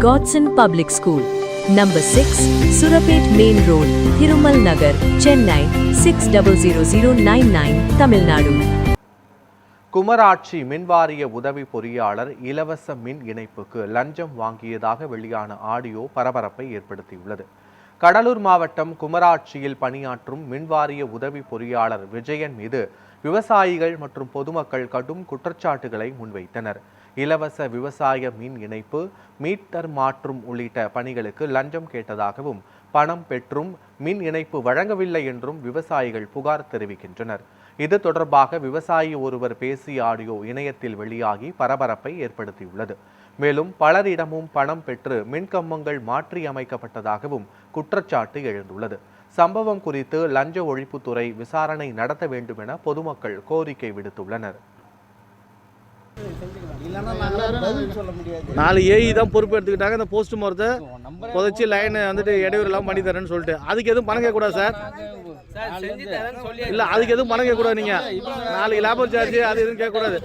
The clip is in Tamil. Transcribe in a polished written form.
Godson Public School, Number 6, Surapet Main Road, Thirumal Nagar, Chennai 600099, Tamil Nadu. Kumaratchi மின்வாரிய உதவி பொறியாளர் இலவச மின் இணைப்புக்கு லஞ்சம் வாங்கியதாக வெளியான ஆடியோ பரபரப்பை ஏற்படுத்தியுள்ளது. கடலூர் மாவட்டம் குமராட்சியில் பணியாற்றும் மின்வாரிய உதவி பொறியாளர் விஜயன் மீது விவசாயிகள் மற்றும் பொதுமக்கள் கடும் குற்றச்சாட்டுகளை முன்வைத்தனர். இலவச விவசாய மின் இணைப்பு, மீட்டர் மாற்றும் உள்ளிட்ட பணிகளுக்கு லஞ்சம் கேட்டதாகவும் பணம் பெற்றும் மின் இணைப்பு வழங்கவில்லை என்றும் விவசாயிகள் புகார் தெரிவிக்கின்றனர். இது தொடர்பாக விவசாயி ஒருவர் பேசிய ஆடியோ இணையத்தில் வெளியாகி பரபரப்பை ஏற்படுத்தியுள்ளது. மேலும் பலரிடமும் பணம் பெற்று மின்கம்பங்கள் மாற்றி அமைக்கப்பட்டதாகவும் குற்றச்சாட்டு எழுந்துள்ளது. சம்பவம் குறித்து லஞ்ச ஒழிப்புத்துறை விசாரணை நடத்த வேண்டும் என பொதுமக்கள் கோரிக்கை விடுத்துள்ளனர். 4 ஏஇ தான் பொறுப்பு எடுத்துக்கிட்டாங்க. இந்த போஸ்ட் மரத்தை புதைச்சி லைன் வந்துட்டு இடையூறு எல்லாம் பண்ணி தரேன்னு சொல்லிட்டு அதுக்கு எதுவும் பணம் கேட்கக்கூடாது சார்? இல்லை, அதுக்கு எதுவும் பணம் கேட்கக்கூடாது. நீங்கள் 4 லேபர் சார்ஜ் அது எதுவும் கேட்கக்கூடாது.